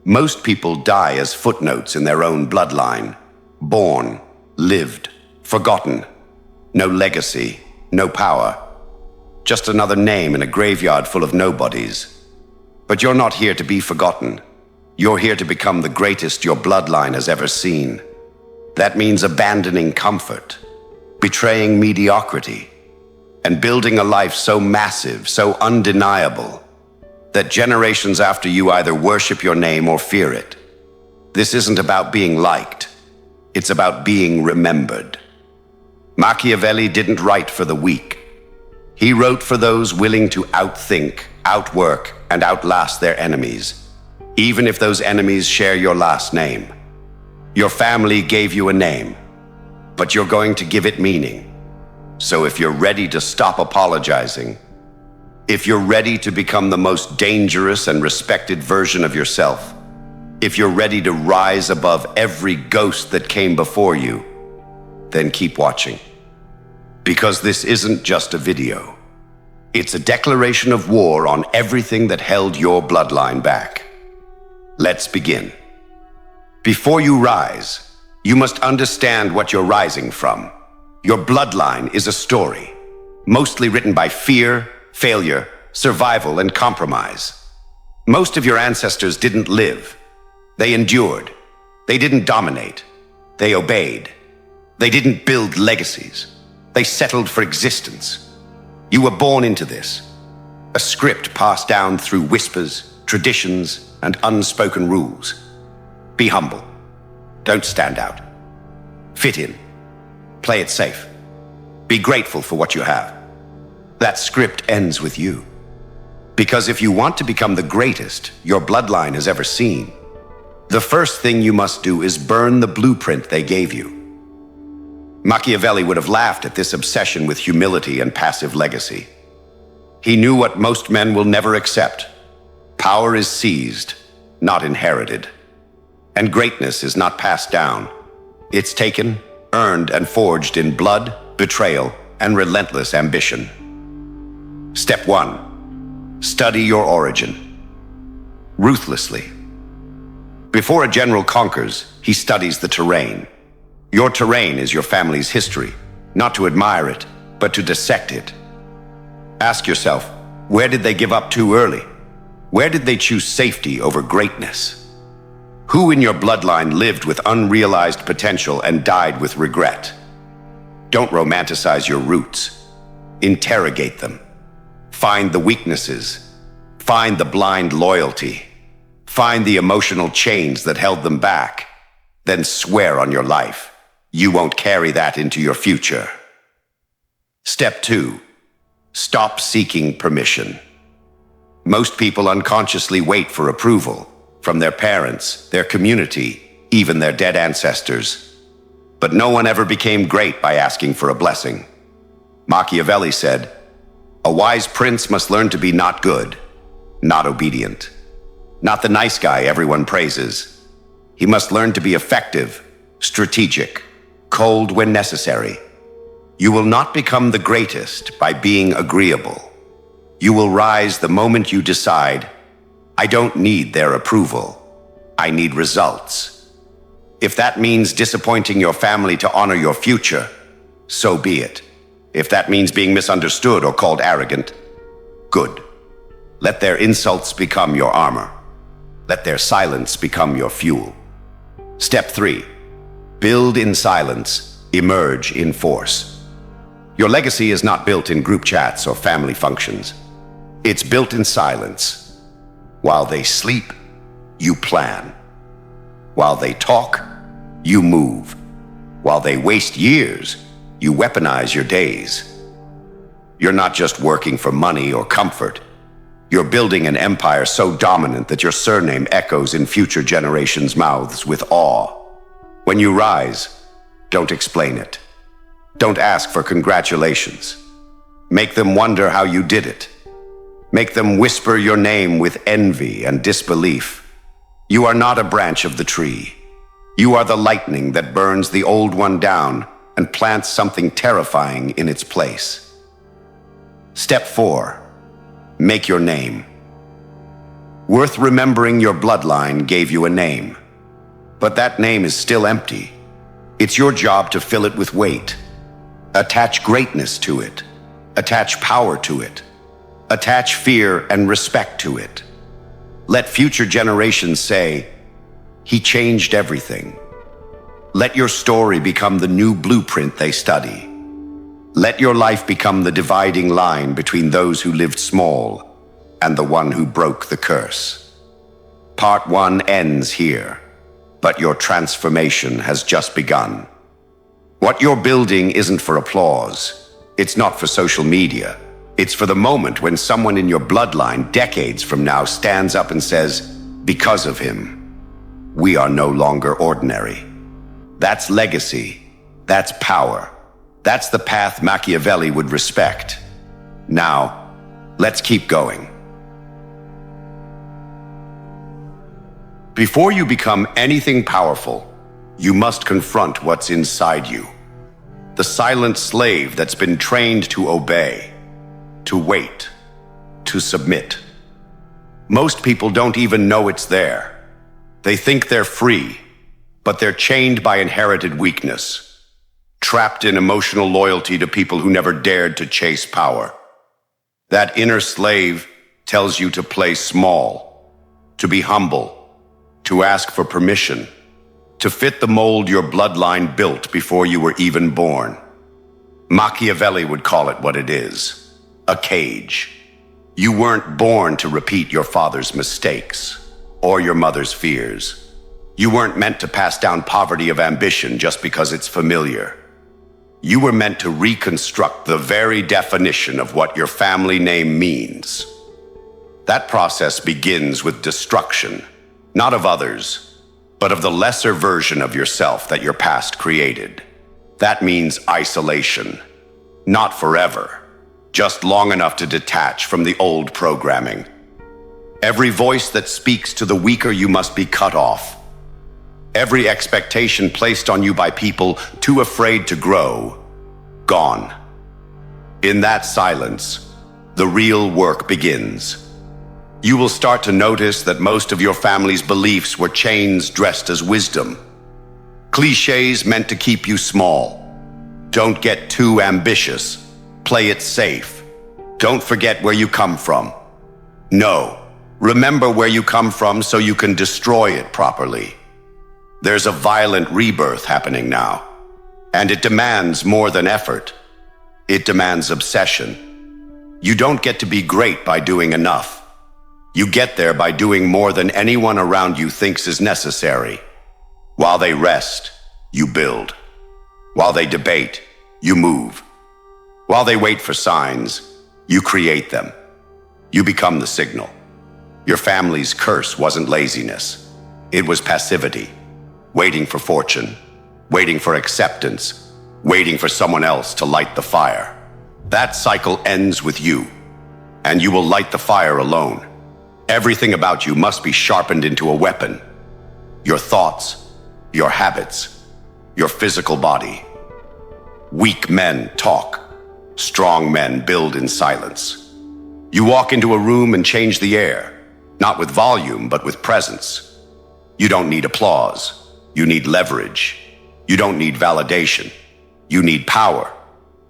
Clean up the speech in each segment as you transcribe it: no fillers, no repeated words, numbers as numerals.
Most people die as footnotes in their own bloodline. Born, lived, forgotten. No legacy, no power. Just another name in a graveyard full of nobodies. But you're not here to be forgotten. You're here to become the greatest your bloodline has ever seen. That means abandoning comfort, betraying mediocrity, and building a life so massive, so undeniable, that generations after you either worship your name or fear it. This isn't about being liked. It's about being remembered. Machiavelli didn't write for the weak. He wrote for those willing to outthink, outwork, and outlast their enemies, even if those enemies share your last name. Your family gave you a name, but you're going to give it meaning. So if you're ready to stop apologizing, if you're ready to become the most dangerous and respected version of yourself, if you're ready to rise above every ghost that came before you, then keep watching. Because this isn't just a video. It's a declaration of war on everything that held your bloodline back. Let's begin. Before you rise, you must understand what you're rising from. Your bloodline is a story, mostly written by fear, failure, survival, and compromise. Most of your ancestors didn't live. They endured. They didn't dominate. They obeyed. They didn't build legacies. They settled for existence. You were born into this, a script passed down through whispers, traditions, and unspoken rules. Be humble. Don't stand out. Fit in. Play it safe. Be grateful for what you have. That script ends with you. Because if you want to become the greatest your bloodline has ever seen, the first thing you must do is burn the blueprint they gave you. Machiavelli would have laughed at this obsession with humility and passive legacy. He knew what most men will never accept. Power is seized, not inherited. And greatness is not passed down. It's taken, earned, and forged in blood, betrayal, and relentless ambition. Step 1. Study your origin. Ruthlessly. Before a general conquers, he studies the terrain. Your terrain is your family's history, not to admire it, but to dissect it. Ask yourself, where did they give up too early? Where did they choose safety over greatness? Who in your bloodline lived with unrealized potential and died with regret? Don't romanticize your roots. Interrogate them. Find the weaknesses. Find the blind loyalty. Find the emotional chains that held them back. Then swear on your life. You won't carry that into your future. Step 2. Stop seeking permission. Most people unconsciously wait for approval from their parents, their community, even their dead ancestors. But no one ever became great by asking for a blessing. Machiavelli said, "A wise prince must learn to be not good, not obedient, not the nice guy everyone praises. He must learn to be effective, strategic, cold when necessary. You will not become the greatest by being agreeable. You will rise the moment you decide, I don't need their approval. I need results. If that means disappointing your family to honor your future, so be it. If that means being misunderstood or called arrogant, good. Let their insults become your armor. Let their silence become your fuel. Step 3. Build in silence, emerge in force. Your legacy is not built in group chats or family functions. It's built in silence. While they sleep, you plan. While they talk, you move. While they waste years, you weaponize your days. You're not just working for money or comfort. You're building an empire so dominant that your surname echoes in future generations' mouths with awe. When you rise, don't explain it. Don't ask for congratulations. Make them wonder how you did it. Make them whisper your name with envy and disbelief. You are not a branch of the tree. You are the lightning that burns the old one down and plants something terrifying in its place. Step 4. Make your name. Worth remembering your bloodline gave you a name. But that name is still empty. It's your job to fill it with weight. Attach greatness to it. Attach power to it. Attach fear and respect to it. Let future generations say, "He changed everything." Let your story become the new blueprint they study. Let your life become the dividing line between those who lived small and the one who broke the curse. Part 1 ends here, but your transformation has just begun. What you're building isn't for applause. It's not for social media. It's for the moment when someone in your bloodline decades from now stands up and says, "Because of him, we are no longer ordinary." That's legacy. That's power. That's the path Machiavelli would respect. Now, let's keep going. Before you become anything powerful, you must confront what's inside you. The silent slave that's been trained to obey, to wait, to submit. Most people don't even know it's there. They think they're free, but they're chained by inherited weakness, trapped in emotional loyalty to people who never dared to chase power. That inner slave tells you to play small, to be humble, to ask for permission, to fit the mold your bloodline built before you were even born. Machiavelli would call it what it is, a cage. You weren't born to repeat your father's mistakes or your mother's fears. You weren't meant to pass down poverty of ambition just because it's familiar. You were meant to reconstruct the very definition of what your family name means. That process begins with destruction, not of others, but of the lesser version of yourself that your past created. That means isolation. Not forever, just long enough to detach from the old programming. Every voice that speaks to the weaker you must be cut off. Every expectation placed on you by people too afraid to grow, gone. In that silence, the real work begins. You will start to notice that most of your family's beliefs were chains dressed as wisdom. Clichés meant to keep you small. Don't get too ambitious. Play it safe. Don't forget where you come from. No, remember where you come from so you can destroy it properly. There's a violent rebirth happening now, and it demands more than effort. It demands obsession. You don't get to be great by doing enough. You get there by doing more than anyone around you thinks is necessary. While they rest, you build. While they debate, you move. While they wait for signs, you create them. You become the signal. Your family's curse wasn't laziness. It was passivity. Waiting for fortune, waiting for acceptance, waiting for someone else to light the fire. That cycle ends with you, and you will light the fire alone. Everything about you must be sharpened into a weapon. Your thoughts, your habits, your physical body. Weak men talk. Strong men build in silence. You walk into a room and change the air, not with volume, but with presence. You don't need applause. You need leverage. You don't need validation. You need power.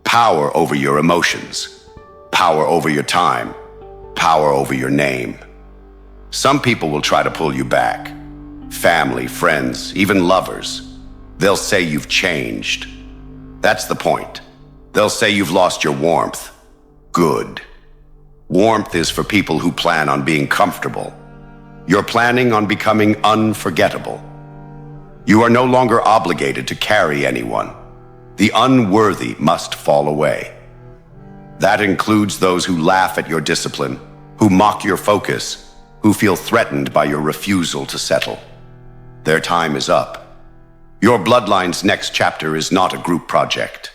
Power over your emotions. Power over your time. Power over your name. Some people will try to pull you back. Family, friends, even lovers. They'll say you've changed. That's the point. They'll say you've lost your warmth. Good. Warmth is for people who plan on being comfortable. You're planning on becoming unforgettable. You are no longer obligated to carry anyone. The unworthy must fall away. That includes those who laugh at your discipline, who mock your focus, who feel threatened by your refusal to settle. Their time is up. Your bloodline's next chapter is not a group project.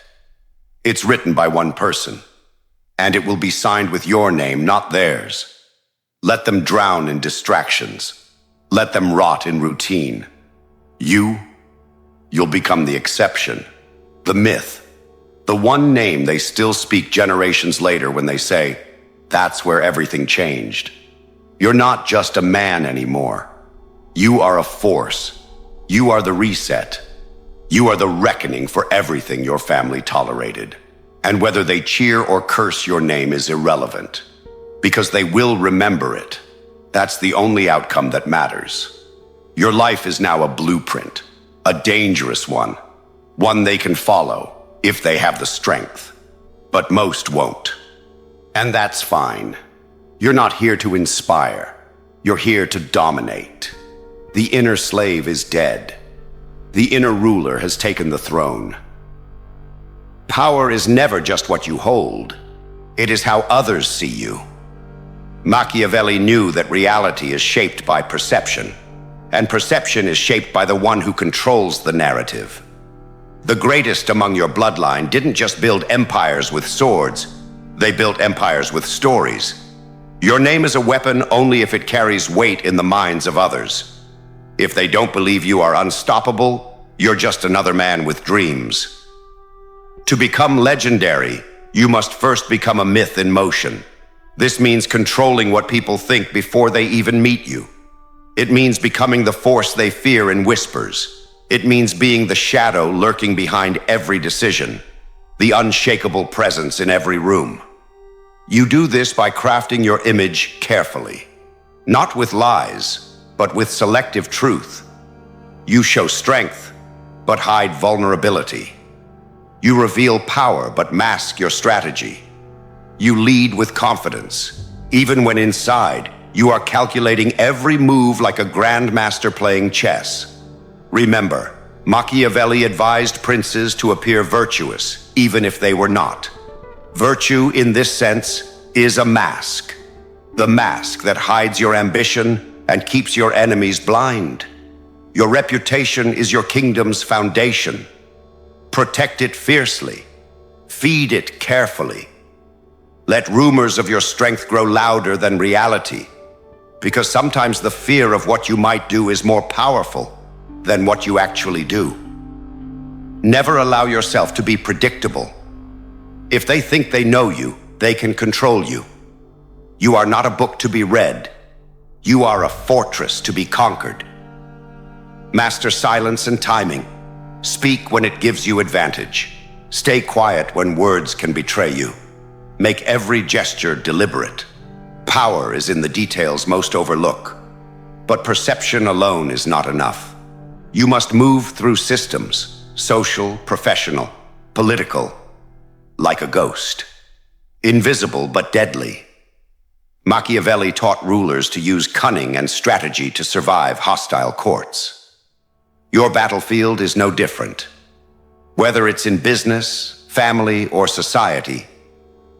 It's written by one person, and it will be signed with your name, not theirs. Let them drown in distractions. Let them rot in routine. You'll become the exception, the myth, the one name they still speak generations later when they say, "That's where everything changed." You're not just a man anymore. You are a force. You are the reset. You are the reckoning for everything your family tolerated. And whether they cheer or curse your name is irrelevant, because they will remember it. That's the only outcome that matters. Your life is now a blueprint, a dangerous one they can follow if they have the strength. But most won't. And that's fine. You're not here to inspire. You're here to dominate. The inner slave is dead. The inner ruler has taken the throne. Power is never just what you hold. It is how others see you. Machiavelli knew that reality is shaped by perception, and perception is shaped by the one who controls the narrative. The greatest among your bloodline didn't just build empires with swords, they built empires with stories. Your name is a weapon only if it carries weight in the minds of others. If they don't believe you are unstoppable, you're just another man with dreams. To become legendary, you must first become a myth in motion. This means controlling what people think before they even meet you. It means becoming the force they fear in whispers. It means being the shadow lurking behind every decision, the unshakable presence in every room. You do this by crafting your image carefully, not with lies, but with selective truth. You show strength, but hide vulnerability. You reveal power, but mask your strategy. You lead with confidence, even when inside, you are calculating every move like a grandmaster playing chess. Remember, Machiavelli advised princes to appear virtuous, even if they were not. Virtue, in this sense, is a mask. The mask that hides your ambition and keeps your enemies blind. Your reputation is your kingdom's foundation. Protect it fiercely. Feed it carefully. Let rumors of your strength grow louder than reality, because sometimes the fear of what you might do is more powerful than what you actually do. Never allow yourself to be predictable. If they think they know you, they can control you. You are not a book to be read. You are a fortress to be conquered. Master silence and timing. Speak when it gives you advantage. Stay quiet when words can betray you. Make every gesture deliberate. Power is in the details most overlook. But perception alone is not enough. You must move through systems, social, professional, political, like a ghost. Invisible but deadly. Machiavelli taught rulers to use cunning and strategy to survive hostile courts. Your battlefield is no different. Whether it's in business, family, or society,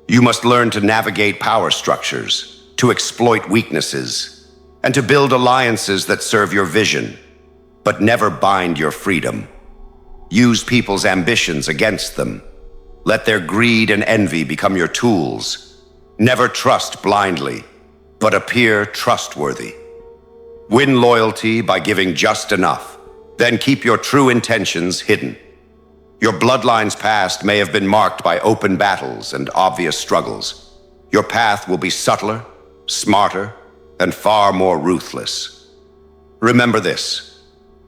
you must learn to navigate power structures, to exploit weaknesses, and to build alliances that serve your vision, but never bind your freedom. Use people's ambitions against them. Let their greed and envy become your tools. Never trust blindly, but appear trustworthy. Win loyalty by giving just enough, then keep your true intentions hidden. Your bloodline's past may have been marked by open battles and obvious struggles. Your path will be subtler, smarter, and far more ruthless. Remember this: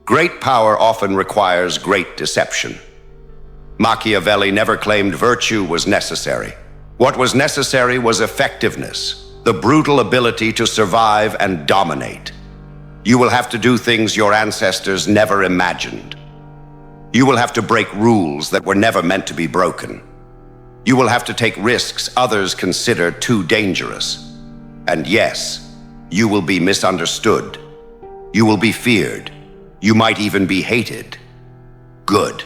great power often requires great deception. Machiavelli never claimed virtue was necessary. What was necessary was effectiveness, the brutal ability to survive and dominate. You will have to do things your ancestors never imagined. You will have to break rules that were never meant to be broken. You will have to take risks others consider too dangerous. And yes, you will be misunderstood. You will be feared. You might even be hated. Good.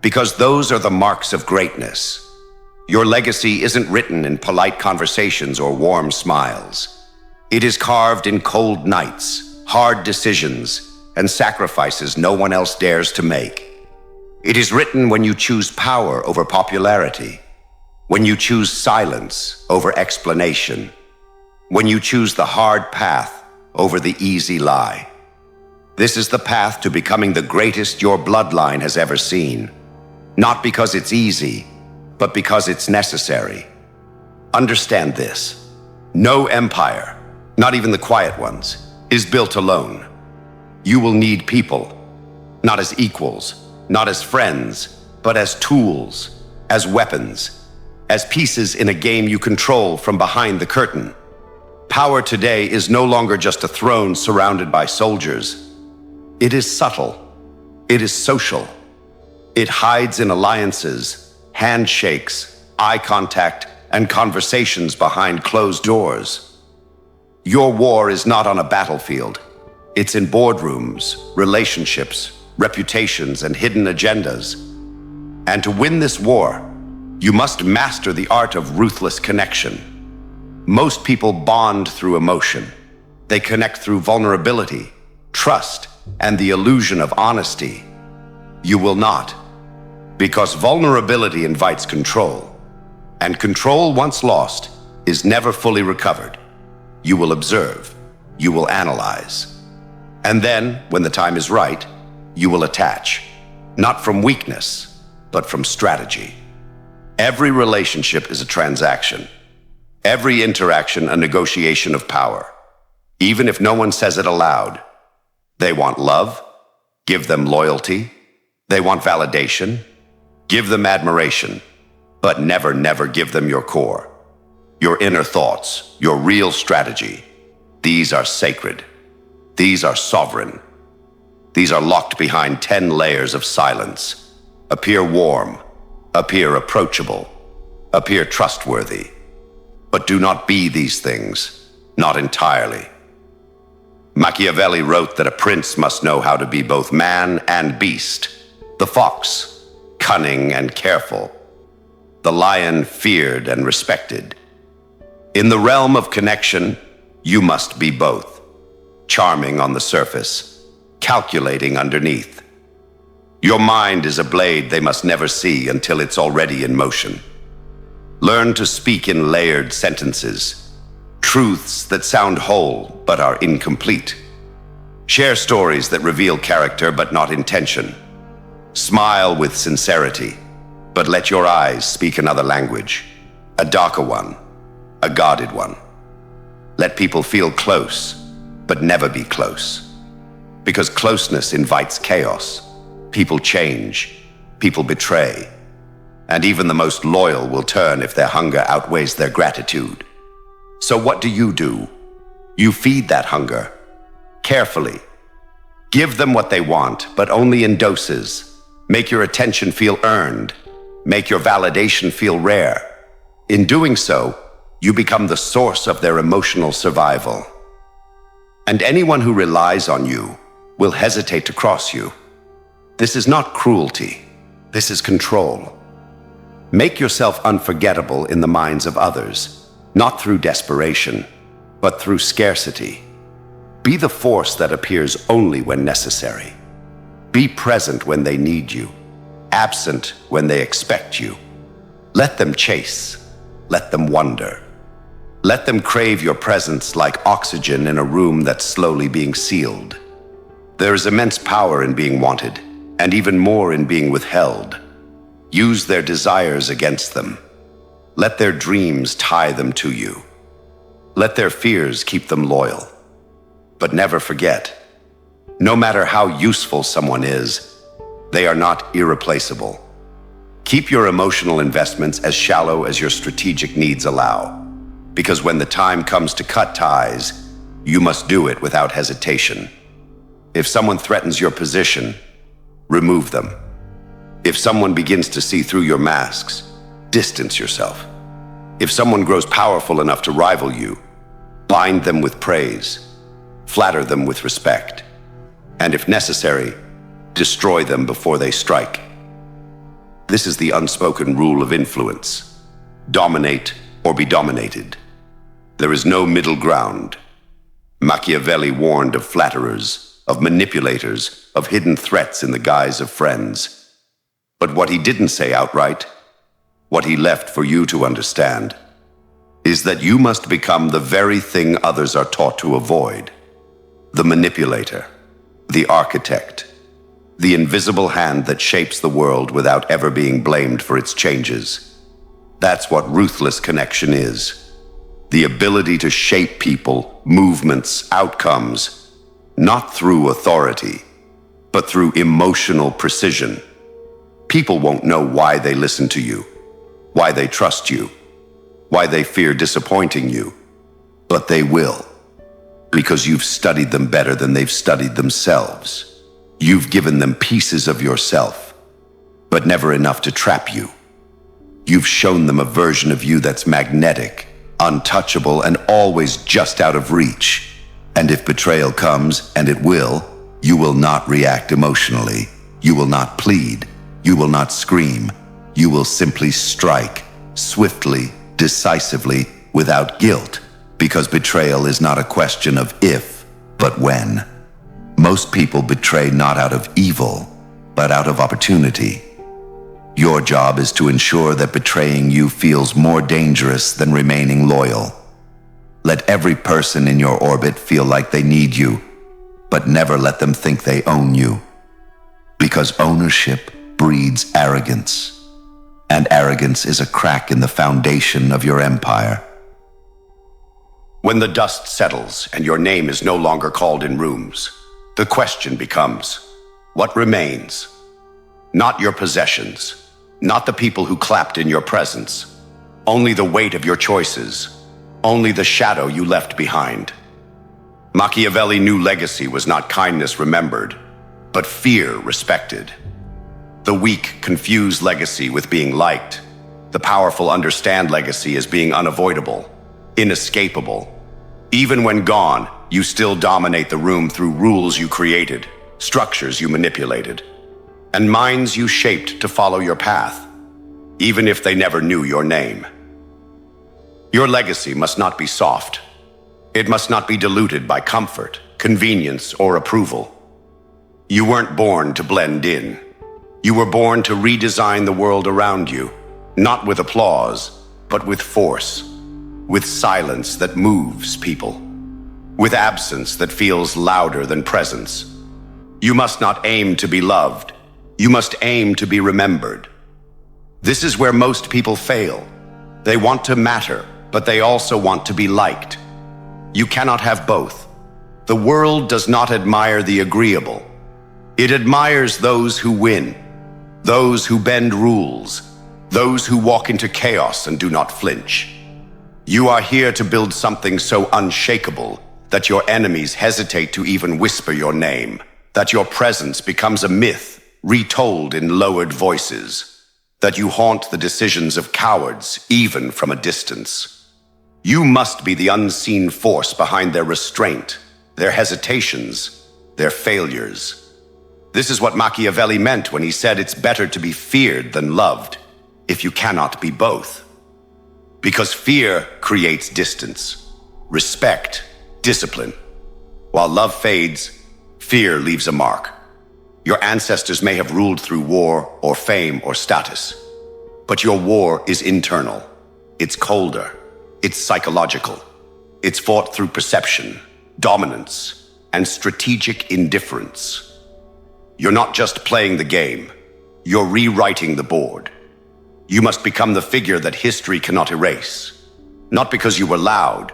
Because those are the marks of greatness. Your legacy isn't written in polite conversations or warm smiles. It is carved in cold nights, hard decisions, and sacrifices no one else dares to make. It is written when you choose power over popularity, when you choose silence over explanation, when you choose the hard path over the easy lie. This is the path to becoming the greatest your bloodline has ever seen. Not because it's easy, but because it's necessary. Understand this: no empire, not even the quiet ones, is built alone. You will need people, not as equals, not as friends, but as tools, as weapons, as pieces in a game you control from behind the curtain. Power today is no longer just a throne surrounded by soldiers. It is subtle. It is social. It hides in alliances, handshakes, eye contact, and conversations behind closed doors. Your war is not on a battlefield. It's in boardrooms, relationships, reputations, and hidden agendas. And to win this war, you must master the art of ruthless connection. Most people bond through emotion. They connect through vulnerability, trust, and the illusion of honesty. You will not, because vulnerability invites control, and control once lost is never fully recovered. You will observe, you will analyze, and then, when the time is right, you will attach, not from weakness, but from strategy. Every relationship is a transaction. Every interaction a negotiation of power. Even if no one says it aloud. They want love, give them loyalty. They want validation, give them admiration. But never, never give them your core. Your inner thoughts, your real strategy. These are sacred. These are sovereign. These are locked behind 10 layers of silence. Appear warm, appear approachable, appear trustworthy. But do not be these things, not entirely. Machiavelli wrote that a prince must know how to be both man and beast. The fox, cunning and careful. The lion, feared and respected. In the realm of connection, you must be both. Charming on the surface, calculating underneath. Your mind is a blade they must never see until it's already in motion. Learn to speak in layered sentences, truths that sound whole but are incomplete. Share stories that reveal character but not intention. Smile with sincerity, but let your eyes speak another language, a darker one, a guarded one. Let people feel close, but never be close. Because closeness invites chaos. People change, people betray. And even the most loyal will turn if their hunger outweighs their gratitude. So what do? You feed that hunger, carefully. Give them what they want, but only in doses. Make your attention feel earned. Make your validation feel rare. In doing so, you become the source of their emotional survival. And anyone who relies on you will hesitate to cross you. This is not cruelty. This is control. Make yourself unforgettable in the minds of others, not through desperation, but through scarcity. Be the force that appears only when necessary. Be present when they need you, absent when they expect you. Let them chase. Let them wonder. Let them crave your presence like oxygen in a room that's slowly being sealed. There is immense power in being wanted, and even more in being withheld. Use their desires against them. Let their dreams tie them to you. Let their fears keep them loyal. But never forget, no matter how useful someone is, they are not irreplaceable. Keep your emotional investments as shallow as your strategic needs allow. Because when the time comes to cut ties, you must do it without hesitation. If someone threatens your position, remove them. If someone begins to see through your masks, distance yourself. If someone grows powerful enough to rival you, bind them with praise, flatter them with respect, and if necessary, destroy them before they strike. This is the unspoken rule of influence. Dominate or be dominated. There is no middle ground. Machiavelli warned of flatterers, of manipulators, of hidden threats in the guise of friends. But what he didn't say outright, what he left for you to understand, is that you must become the very thing others are taught to avoid. The manipulator, the architect, the invisible hand that shapes the world without ever being blamed for its changes. That's what ruthless connection is. the ability to shape people, movements, outcomes, not through authority, but through emotional precision. People won't know why they listen to you, why they trust you, why they fear disappointing you, but they will, because you've studied them better than they've studied themselves. You've given them pieces of yourself, but never enough to trap you. You've shown them a version of you that's magnetic, untouchable, and always just out of reach. And if betrayal comes, and it will, you will not react emotionally. You will not plead. You will not scream. You will simply strike, swiftly, decisively, without guilt, because betrayal is not a question of if, but when. Most people betray not out of evil, but out of opportunity. Your job is to ensure that betraying you feels more dangerous than remaining loyal. Let every person in your orbit feel like they need you, but never let them think they own you. Because ownership breeds arrogance, and arrogance is a crack in the foundation of your empire. When the dust settles and your name is no longer called in rooms, the question becomes, what remains? Not your possessions, not the people who clapped in your presence, only the weight of your choices, only the shadow you left behind. Machiavelli knew legacy was not kindness remembered, but fear respected. The weak confuse legacy with being liked. The powerful understand legacy as being unavoidable, inescapable. Even when gone, you still dominate the room through rules you created, structures you manipulated, and minds you shaped to follow your path, even if they never knew your name. Your legacy must not be soft. It must not be diluted by comfort, convenience, or approval. You weren't born to blend in. You were born to redesign the world around you, not with applause, but with force, with silence that moves people, with absence that feels louder than presence. You must not aim to be loved. You must aim to be remembered. This is where most people fail. They want to matter, but they also want to be liked. You cannot have both. The world does not admire the agreeable. It admires those who win, those who bend rules, those who walk into chaos and do not flinch. You are here to build something so unshakable that your enemies hesitate to even whisper your name, that your presence becomes a myth retold in lowered voices, that you haunt the decisions of cowards even from a distance. You must be the unseen force behind their restraint, their hesitations, their failures. This is what Machiavelli meant when he said it's better to be feared than loved, if you cannot be both. Because fear creates distance, respect, discipline. While love fades, fear leaves a mark. Your ancestors may have ruled through war or fame or status, but your war is internal. It's colder. It's psychological. It's fought through perception, dominance, and strategic indifference. You're not just playing the game. You're rewriting the board. You must become the figure that history cannot erase. Not because you were loud,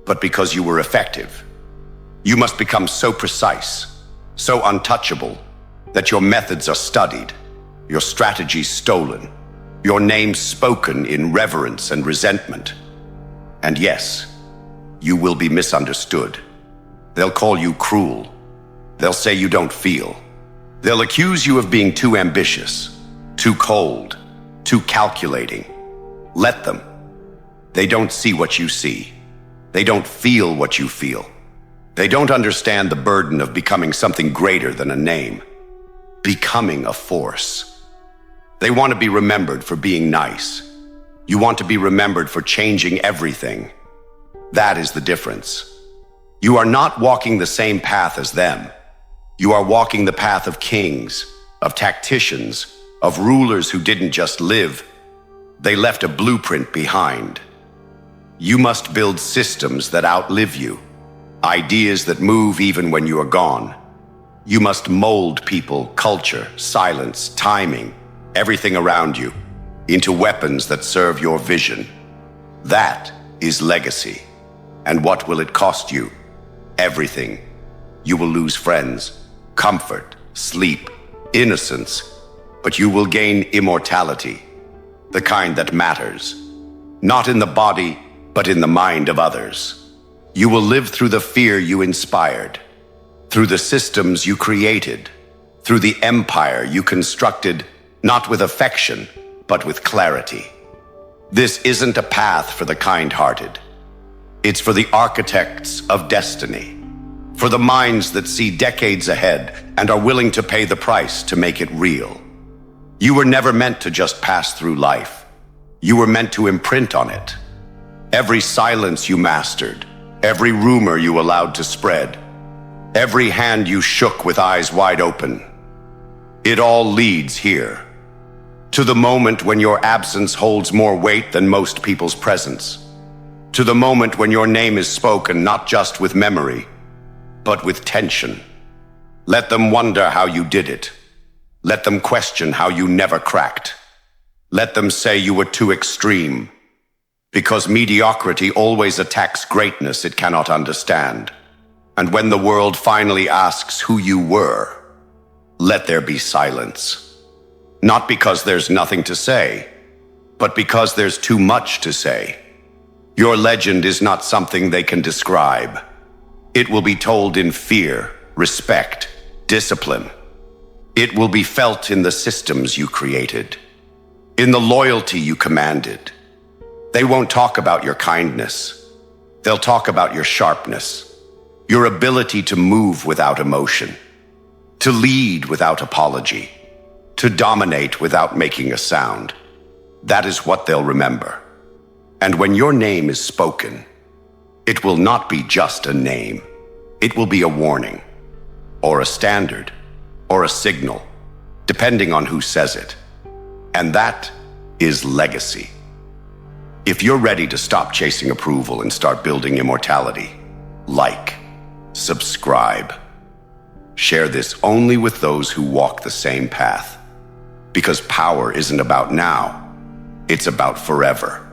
but because you were effective. You must become so precise, so untouchable, that your methods are studied, your strategies stolen, your name spoken in reverence and resentment. And yes, you will be misunderstood. They'll call you cruel. They'll say you don't feel. They'll accuse you of being too ambitious, too cold, too calculating. Let them. They don't see what you see. They don't feel what you feel. They don't understand the burden of becoming something greater than a name. Becoming a force. They want to be remembered for being nice. You want to be remembered for changing everything. That is the difference. You are not walking the same path as them. You are walking the path of kings, of tacticians, of rulers who didn't just live. They left a blueprint behind. You must build systems that outlive you, ideas that move even when you are gone. You must mold people, culture, silence, timing, everything around you, into weapons that serve your vision. That is legacy. And what will it cost you? Everything. You will lose friends, comfort, sleep, innocence, but you will gain immortality, the kind that matters, not in the body, but in the mind of others. You will live through the fear you inspired, through the systems you created, through the empire you constructed, not with affection, but with clarity. This isn't a path for the kind-hearted. It's for the architects of destiny, for the minds that see decades ahead and are willing to pay the price to make it real. You were never meant to just pass through life. You were meant to imprint on it. Every silence you mastered, every rumor you allowed to spread, every hand you shook with eyes wide open, it all leads here, to the moment when your absence holds more weight than most people's presence, to the moment when your name is spoken not just with memory, but with tension. Let them wonder how you did it. Let them question how you never cracked. Let them say you were too extreme, because mediocrity always attacks greatness it cannot understand. And when the world finally asks who you were, let there be silence. Not because there's nothing to say, but because there's too much to say. Your legend is not something they can describe. It will be told in fear, respect, discipline. It will be felt in the systems you created, in the loyalty you commanded. They won't talk about your kindness. They'll talk about your sharpness, your ability to move without emotion, to lead without apology, to dominate without making a sound. That is what they'll remember. And when your name is spoken, it will not be just a name. It will be a warning, or a standard, or a signal, depending on who says it. And that is legacy. If you're ready to stop chasing approval and start building immortality, like, subscribe. Share this only with those who walk the same path. Because power isn't about now, it's about forever.